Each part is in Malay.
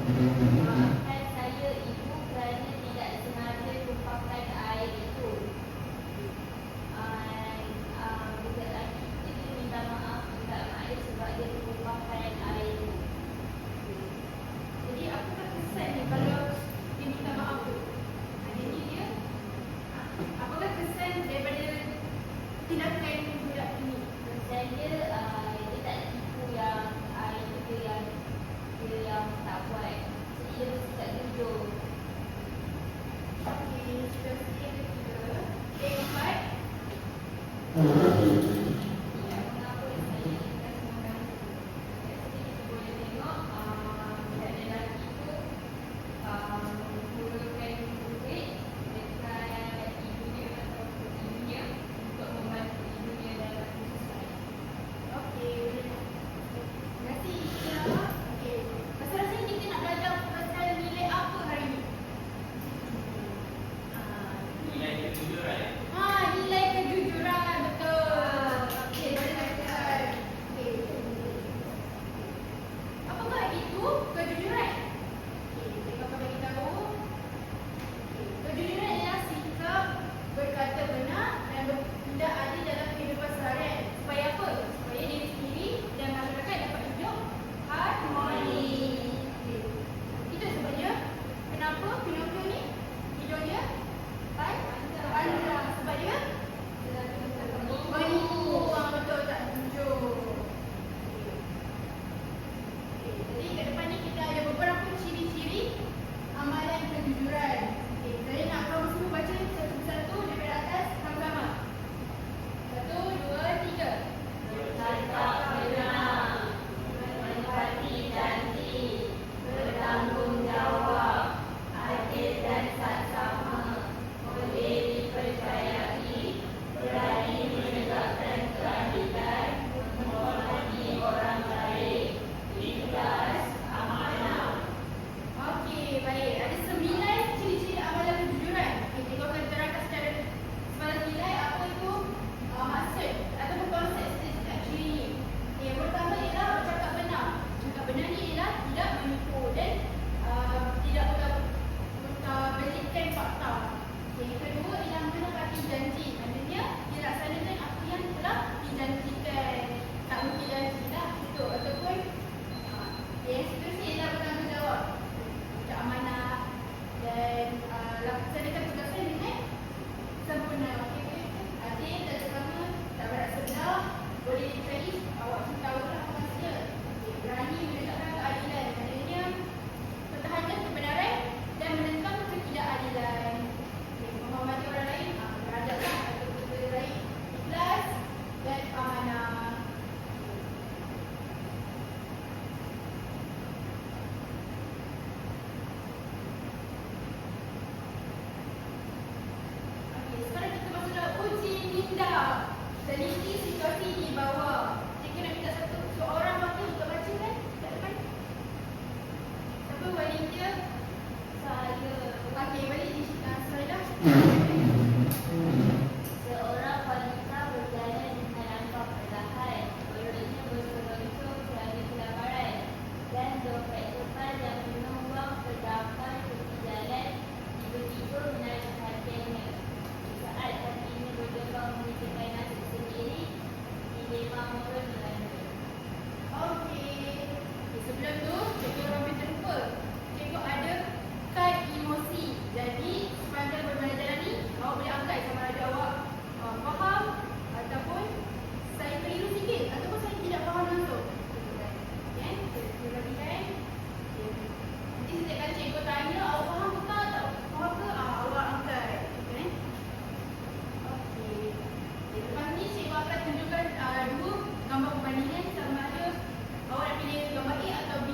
Maafkan saya ibu kerana tidak sengaja tumpahkan air itu. Budak lelaki itu dia minta maaf sebab dia tumpahkan air itu. Jadi apakah kesan ni kalau dia minta maaf tu? Jadi dia apakah kesan daripada tindakan budak ini? Kesan dia tak tipu yang itu dia yang tak buat. Jadi dia mesti tak jujur. Okey, situasi yang ketiga. Yang keempat. Mengapa saya kita semua jadi kita boleh tengok budak lelaki itu menggunakan duit dekat ibunya ataupun ibunya untuk membantu ibunya dalam kesusahan. Okey, terima kasih Ina. Okey, rasa-rasanya kita nak belajar pasal nilai apa hari ni? Nilai kejujuran. Nilai kejujuran, betul. Okey, boleh belajar. Okey. Apakah itu kejujuran? Okey, cikgu akan bagi tahu. Kejujuran ialah sikap berkata benar dan bertindak adil dalam kehidupan seharian. Supaya apa? Supaya diri sendiri dan masyarakat dapat hidup harmoni. Okey. Itu sebabnya kenapa Pinocchio ni hidungnya panjang sebab dia menipu. Betul, tak jujur. Okey, jadi kat depan ni kita ada beberapa ciri-ciri amalan kejujuran. Okey, saya nak kamu semua baca satu-satu daripada atas sama-sama. 1, 2, 3. Bercakap benar, menepati janji, bertanggungjawab, adil dan saksama, boleh dipercayai, berani menegakkan keadilan, menghormati orang lain, ikhlas, amanah. Okey, baik. Ada 9 ciri-ciri amalan kejujuran. Okey, cikgu akan terangkan secara nilai apa itu maksud ataupun konsep setiap ciri ini. Okey, yang pertama ialah bercakap benar. Bercakap benar ni ialah tidak menipu dan tidak belitkan fakta. Okey, yang kedua ialah menepati janji. Maknanya dia laksanakan apa yang telah dijanjikan. Tak mungkin janji lah itu ataupun yang seterusnya ialah bertanggungjawab. Tidak amanah dan laksanakan tugasan dengan sempurna. Okey, adil dan sesama, tak berasa benar, boleh dipercayai, awak pun tahulah apa maksudnya. Okey, berani menegakkan keadilan. Maknanya pertahankan kebenaran dan menentang ketidakadilan. Okey, menghormati orang lain, beradablah ataupun berbaik, ikhlas dan amanah. Okey, sekarang kita masuk dalam uji minda. Teliti situasi di bawah. Cikgu nak minta seorang wakil untuk baca kan? Kat depan. Siapa volunteer? Saya Okey, balik di slide dah. seorang wanita berjalan dengan langkah perlahan, perutnya berseroncong kerana kelaparan, dan dompet tebal yang penuh wang terdampar tepi jalan tiba-tiba menarik perhatiannya. Saat kakinya berdebar memikirkan nasib sendiri, dilema moral melanda. Okey. Sebelum tu, cikgu hampir terlupa. Cikgu ada kad emosi. Jadi, sepanjang pembelajaran ni, awak boleh angkat sama ada awak faham ataupun saya keliru sikit ataupun saya tidak faham langsung. Okey, cikgu bagikan. Nanti setiap kali cikgu tanya, awak faham ke tak faham ke, awak angkat. Okey. Okey. Lepas ni cikgu akan tunjukkan dua gambar perbandingan sama ada awak nak pilih gambar A atau B.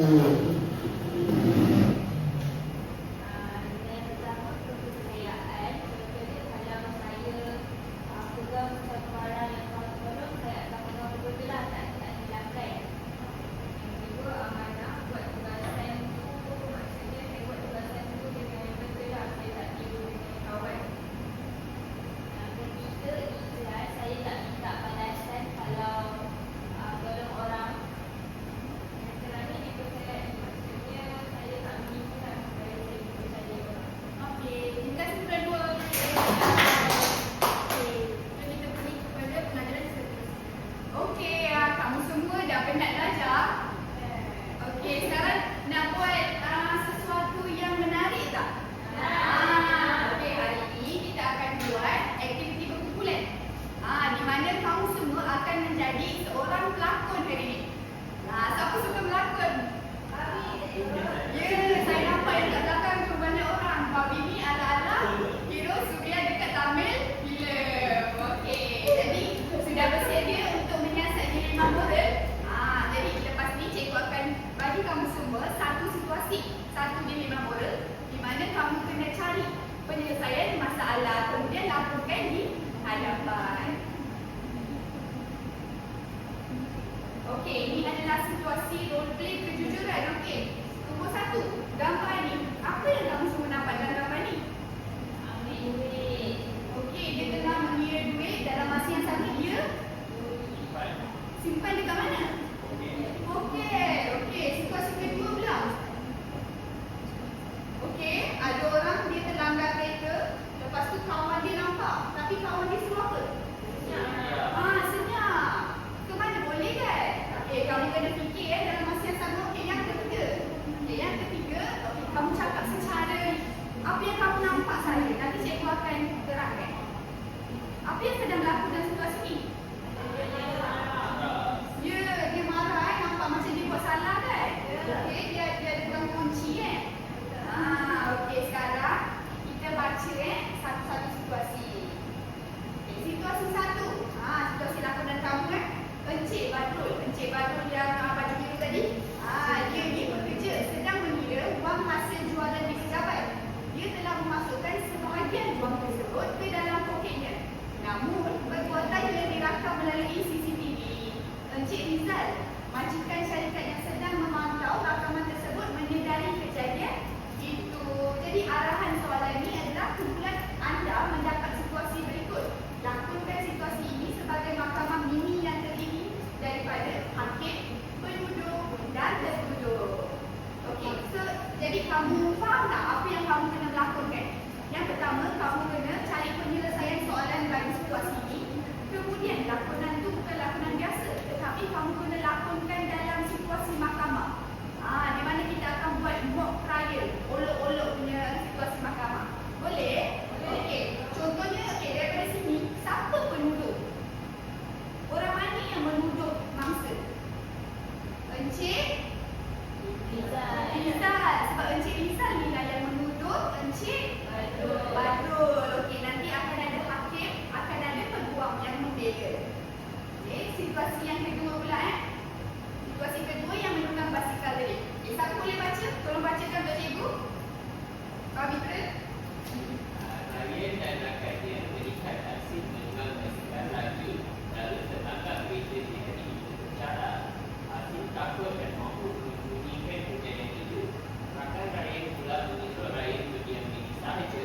Yang pertama kepercayaan. Contohnya kalau saya pegang sesuatu barang yang konon-konon, saya akan pegang betul je lah, tak hilangkan. Yang kedua amanah, buat tugasan tu, maksudnya saya buat tugasan tu dengan yang betul lah, saya tak tiru dengan kawan. Yang ketiga ikhlas, saya tak minta balasan kalau tolong orang. Yang terakhir dipercayai, maksudnya saya tak menginginkan supaya saya dipercayai orang. Okey, terima kasih kedua. Okey, kita pergi kepada pengajaran seterusnya. Okey, kamu semua dah penat belajar. Okey, sekarang nak buat sesuatu yang menarik tak? Okey, hari ini kita akan buat aktiviti berkumpulan. Di mana kamu semua akan menjadi seorang pelakon hari ini. Siapa suka melakon? Ya, saya nampak yang kat belakang tu banyak orang. Babi ni ala-ala hero Suria dekat Tamil filem. Okey, jadi sudah bersedia untuk menyiasat dilema moral? Jadi lepas ni cikgu akan bagi kamu semua satu situasi, satu dilema moral di mana kamu kena cari penyelesaian masalah, kemudian laporkan di hadapan. Okey, ini adalah situasi role play kejujuran. Okey, nombor 1, gambar ni. Apa yang kamu semua nampak dalam gambar ni? Ambil duit. Okey, dia tengah mengira duit. Dalam masa yang sama dia simpan dekat mana? Okey, situasi kedua pula. Okey, ada orang dia terlanggar kereta. Lepas tu kawan dia nampak, tapi kawan dia suruh apa? Senyap. Ke mana boleh kan? Okey, kamu kena fikir dalam masa yang sama. Okey, yang ketiga. Okey, kamu cakap secara apa yang kamu nampak saya. Nanti cikgu akan terangkan. Apa yang sedang berlaku dalam situasi ni? Ya, dia marah nampak macam dia buat salah kan? Okey, dia pegang kunci kan? Okey, sekarang kita baca satu-satu situasi. Okay, situasi 1. Situasi lakonan kamu kan? Encik Badrul yang baju biru tadi. Dia ni bekerja sedang mengira wang hasil jualan di pejabat. Dia telah memasukkan sebahagian wang tersebut ke dalam poketnya. Namun, perbuatannya dirakam melalui CCTV. Encik Rizal, majikan syarikat yang sedang memantau rakaman tersebut menyedari kejadian itu. Jadi arahan soalan ini adalah kumpulan anda mendapat situasi berikut. Lakukan situasi ini sebagai mahkamah mini yang terdiri daripada hakim, penuduh dan tertuduh. Okey, jadi kamu faham tak apa yang kamu kena lakukan? Yang pertama, kamu kena cari penyelesaian soalan bagi situasi ini. Kemudian, lakonan itu bukan lakonan biasa, tetapi kamu kena lakonkan dalam situasi mahkamah. Di mana kita akan buat mock trial, olok-olok punya situasi mahkamah. Boleh? Okey. Contohnya, daripada sini, siapa penuduh? Orang mana yang menuduh mangsa? Encik Rizal. Sebab Encik Rizal ni lah yang menuduh Encik Badrul. Okey, nanti akan ada hakim, akan ada peguam yang membela. Okey, situasi yang kedua pula Situasi kedua yang menunggang basikal tadi. Siapa boleh baca? Tolong bacakan untuk cikgu. Pak Bikra. Saya dan rakan dia melihat aksi menunggang basikal lagi lalu tertangkap kereta di hari itu secara Asyik takut dan mampu menyembunyikan kejadian itu. Rakan Ryan pula menyusul Ryan berdiam diri sahaja.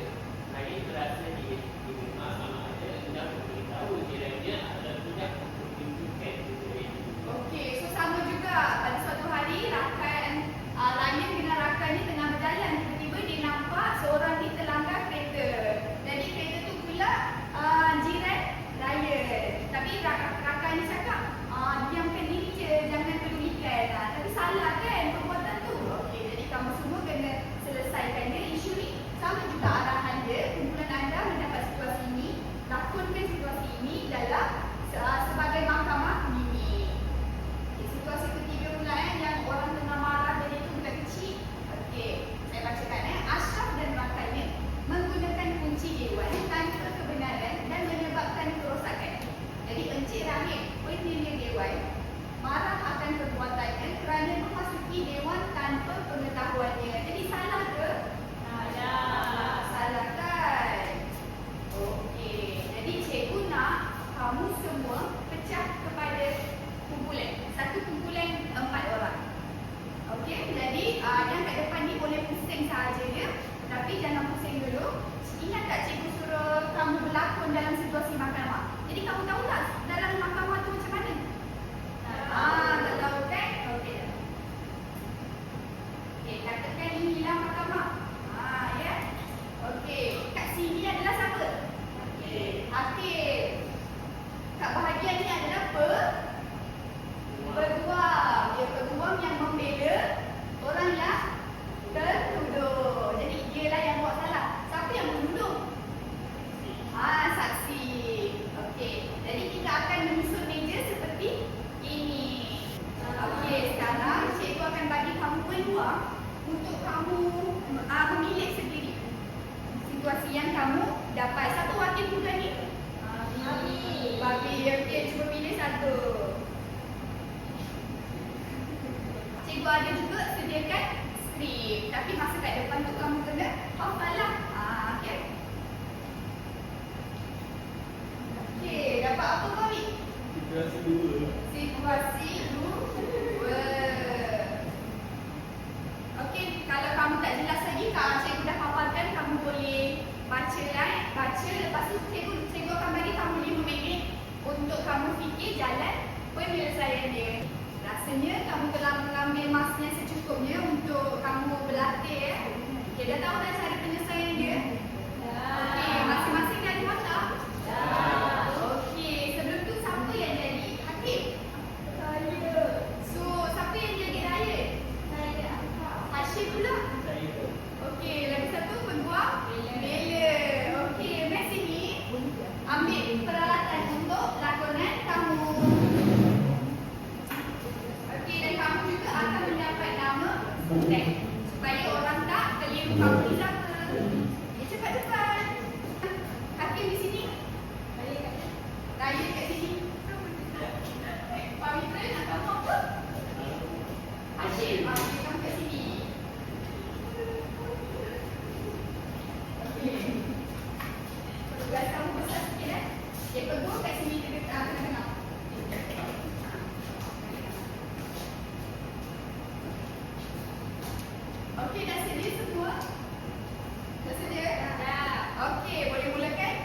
Ryan berasa diterima sama ada hendak memberitahu kiranya ada tidak mempertunjukkan kejadian itu. Okey, so sama juga pada suatu hari rakan Ryan dengan rakan ni tengah berjalan, tiba-tiba dia nampak seorang ni terlanggar kereta. Jadi kereta tu semua pecah kepada kumpulan. Satu kumpulan 4 orang. Okey, jadi yang kat depan ni boleh pusing sahaja dia, tapi jangan pusing dulu. Ingat tak cikgu suruh kamu berlakon dalam situasi mahkamah? Jadi kamu tahu tak dalam mahkamah tu macam mana? Tak tahu kan? Okey. Okey, katakan inilah mahkamah. Ya. Okey, kat sini adalah siapa? Hakim. Kat bahagian ni adalah peguam. Ya, peguam yang membela orang yang tertuduh. Jadi dialah yang buat salah. Siapa yang menuduh? Saksi. Okey. Jadi kita akan menyusun meja seperti ini. Okey, sekarang cikgu akan bagi kamu peluang untuk kamu memilih sendiri situasi yang kamu dapat. Satu wakil juga ni? Bagi. Okey, cuba pilih satu. Cikgu ada juga sediakan skrip. Tapi masa kat depan tu kamu kena hafal lah. Okey. Okey, dapat apa kau ni? Situasi 2. Situasi 2. Okey, kalau kamu tak jelas lagi, cikgu dah hafalkan, kamu boleh baca baca. Lepas tu cikgu akan bagi kamu 5 minit untuk kamu fikir jalan penyelesaian dia. Rasanya kamu telah mengambil masnya secukupnya untuk kamu berlatih ya. Okey, dah tahu dah cara penyelesaian dia? Okey, masing-masing dah dihafal? Okey, sebelum tu siapa yang jadi hakim? Saya. So, siapa yang jadi rakyat? Saya. Hashim pula? Saya. Okey, lagi satu peguam? Bela. Okey, Mat sini ambil peralatan untuk lakonan kamu. Okey, dan kamu juga akan mendapat nama tag supaya orang tak keliru kamu ni siapa. Cepat-cepat. Hakim di sini. Raya kat sini. Pak Mitra nak tahu apa? Hashim, kamu kat sini. Okey. Tugas kamu besar sikit eh. Cikgu peguam kat sini dekat tengah-tengah. Okey, dah sedia semua? Dah sedia? Dah. Okey, boleh mulakan?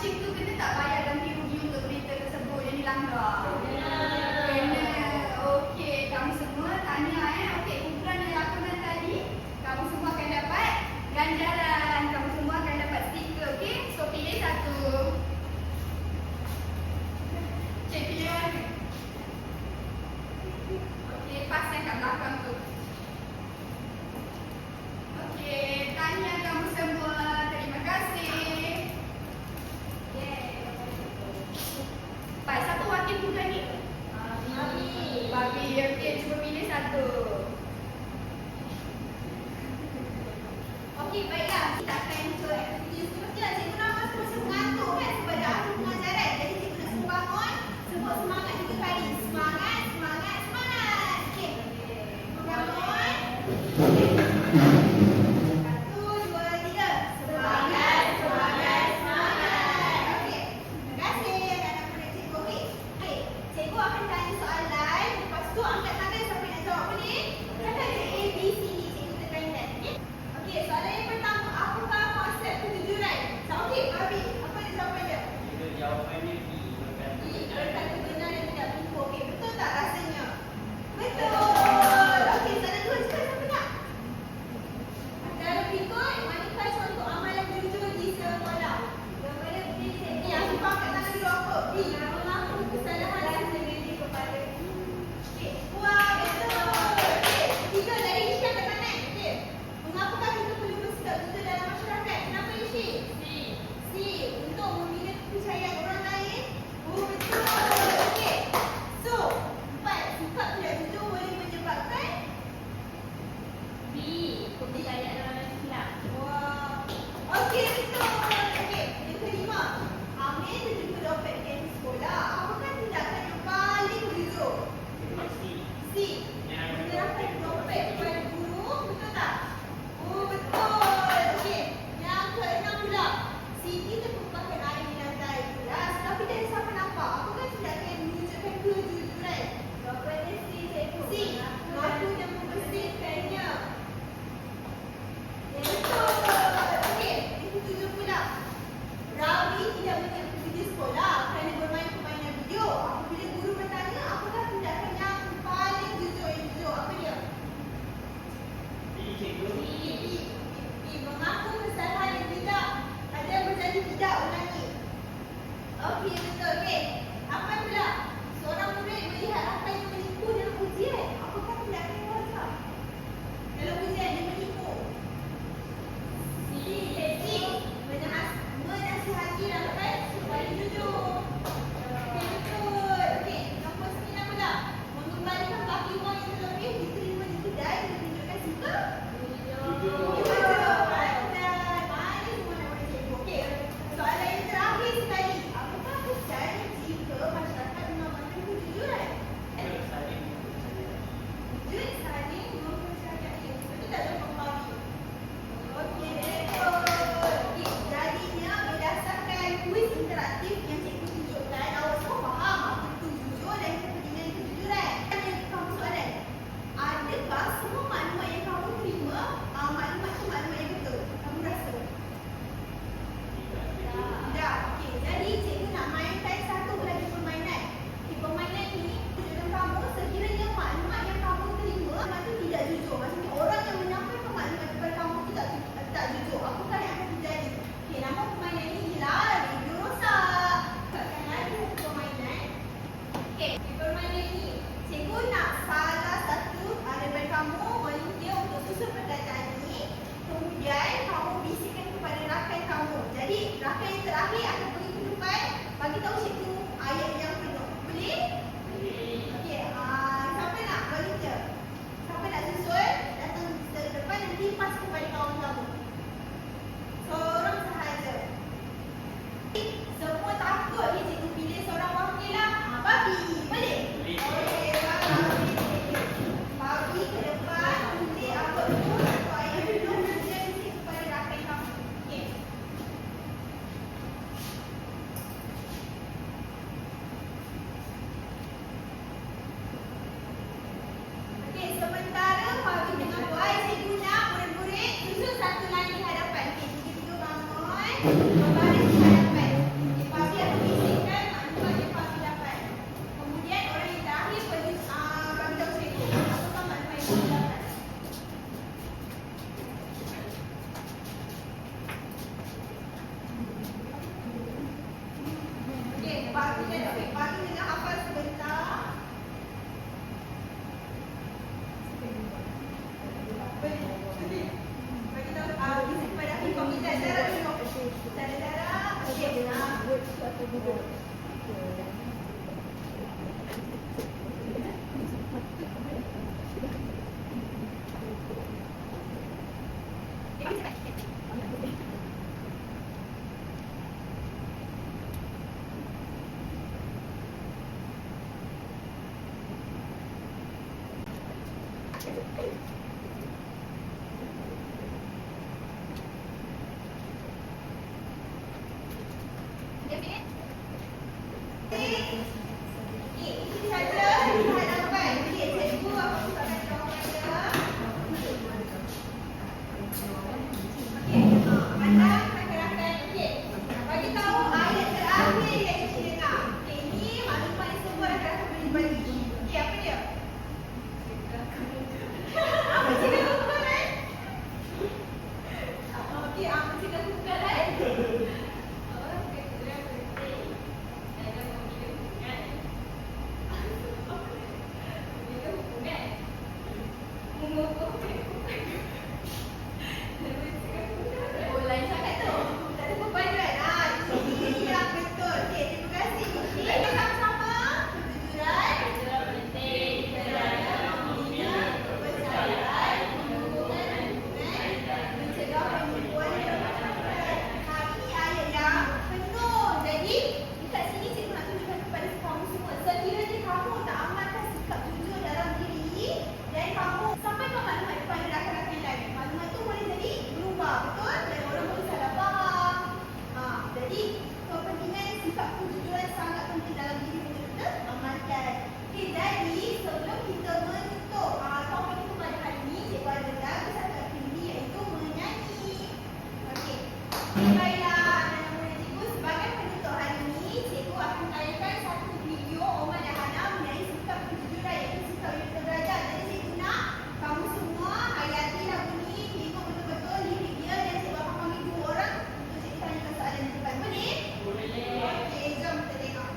macam tu kena tak bayar ganti rugi untuk berita tersebut yang dilanggar? Kena. Okey, kamu semua tanya okey, kumpulan yang lakonan tadi, kamu semua akan dapat ganjaran. Kamu semua akan dapat stiker, okey? So pilih satu. Cik pilih mana? Okey, pas yang kat belakang tu. Okey, tanya kamu semua. Terima kasih. Baik, siapa wakil kumpulan ni? Babi. Okey, cuba pilih satu. Okey, baiklah. Kita akan cuba aktiviti seterusnya. Cikgu nak masuk mengantuk kan sebab dah akhir pengajaran. Jadi cikgu nak suruh bangun. Sebut semangat 3 kali. Semangat, semangat, semangat. Okey. Bangun. 1, 2, 3. Semangat, semangat, semangat. Okey. Terima kasih anak-anak murid cikgu. Okey, cikgu akan tanya soalan. Lepas tu angkat tangan siapa nak jawab, boleh? Cakap je A, B, C, D. Cikgu tekankan. Okey, soalan yang pertama. Apakah konsep kejujuran? So, okey, Babi. Apa dia jawapan dia? Itu jawapannya B, berkata B, benar. berkata benar dan tidak menipu. Okey, betul tak rasanya? Betul. Okey, soalan dua. Cakap siapa nak? Antara berikut, manakah contoh amalan jujur di sekolah? Jawapannya B. Ni, aku angkat tangan dulu apa? B. Mengaku kesalahan dan sendiri kepada. Okey, wah, betul. Okey, tiga dari Ishi angkat tangan. Okey, mengapakah kita perlu bersikap jujur dalam masyarakat? Kenapa Ishi? C. Untuk membina kepercayaan orang lain. Oh, betul. Okey. So, 4. Sikap tidak jujur boleh menyebabkan. B. Kepercayaan orang lain hilang. Wah. Okey, betul. Okey, yang kelima. Amir terjumpa dompet di sekolah. Apakah tindakan yang paling jujur? C. C. Menyerahkan dompet kepada guru. Betul tak? Oh, betul. Okey. Yang keenam pula. Siti terkumpulkan air di lantai kelas. Tapi tak ada siapa nampak. Apakah tindakan yang menunjukkan kejujuran? Jawapannya C. C. Mengaku dan membersihkannya. Ya, betul. Okey. Yang ketujuh pula. Rawi tidak menyertai di sekolah kerana bermain permainan video. Apabila guru bertanya, apakah tindakan yang paling jujur? Yang jujur, apa dia? B, cikgu. B. Mengaku kesalahan yang tidak ada berjanji tidak ulangi. Okey, betul. Okey. Apa pula? Seorang murid melihat rakannya menipu dalam ujian. Apakah tindakan yang wajar? Dalam ujian dia menipu. C. Menasihati rakan supaya jujur. Okey, betul. Okey, nombor 9 pula. Mengembalikan baki wang yang terlebih diterima di kedai dan menunjukkan sikap. Jujur. Soalan yang terakhir sekali. Apakah pesan jika masyarakat Bila okey, bagi dengan hafal sebentar. Boleh. Bagi tahu bisa kepada aku kau kita cara dulu. Cara-cara okey. Ini saja hadapan. Okey, cikgu aku akan jawapannya. Okey, pandang rakan-rakan. Okey, bagi tahu ayat terakhir yang cikgu dengar. Okey, ini maklumat yang semua rakan-rakan boleh bagi. Okey, apa dia? Apa cikgu lakukan? Okey, apa cikgu lakukan? Orang kecil penting dalam membina hubungan. Membina hubungan. Mengukuhkan hubungan. Dan mencegah perkara. Oh, lain sangat tu. Tak ada perpaduan. Ini yang betul. Okey, terima kasih. Ini bersama-sama. Kejujuran. Kejujuran penting kerana membina kepercayaan, hubungan Dan mencegah penipuan dan percakapan. Ini ayat yang penuh. Jadi, dekat sini cikgu nak tunjukkan kepada kamu semua. Sekiranya kamu tak amalkan sikap jujur dalam diri dan kamu sampaikan maklumat kepada rakan-rakan lain. Maklumat tu boleh jadi berubah, betul? Dan orang boleh salah faham. Jadi, kepentingan sikap kejujuran sangat penting dalam diri untuk kita amalkan. Okey, jadi sebelum kita menutup topik kita pada hari ini, cikgu ada lagu satu aktiviti iaitu menyanyi. Okey, baiklah, dan kemudian cikgu sebagai penutup hari ini, cikgu akan tayangkan satu video Omar dan Hana menyanyi sikap kejujuran iaitu sikap yang terderajat. Jadi cikgu nak kamu semua hayati lagu ni, tengok betul-betul lirik dia dan cikgu akan panggil dua orang untuk cikgu tanyakan soalan di depan. Boleh? Boleh. Okey, jom kita tengok.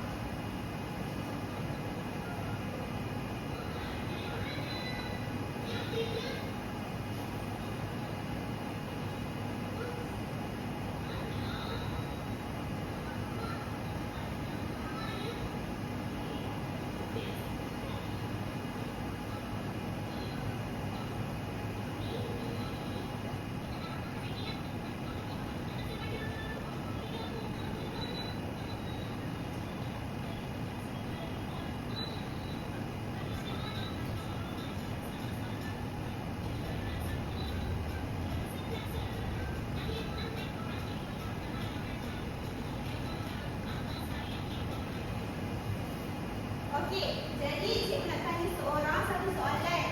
Okey, jadi cikgu nak tanya seorang satu soalan.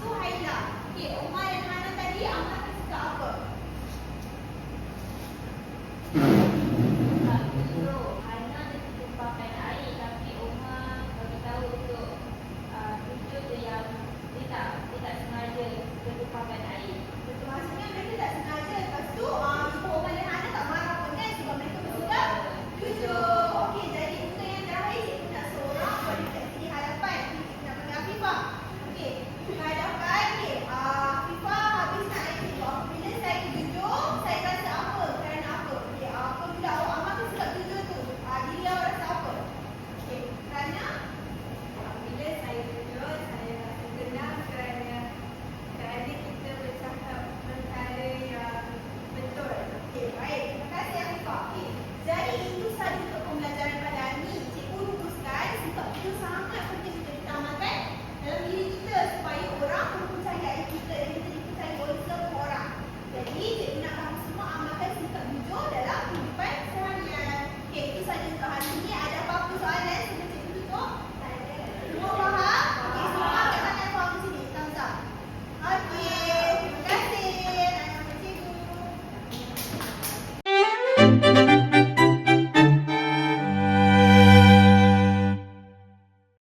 Suhaila. Okey, Omar dan Hana tadi amalkan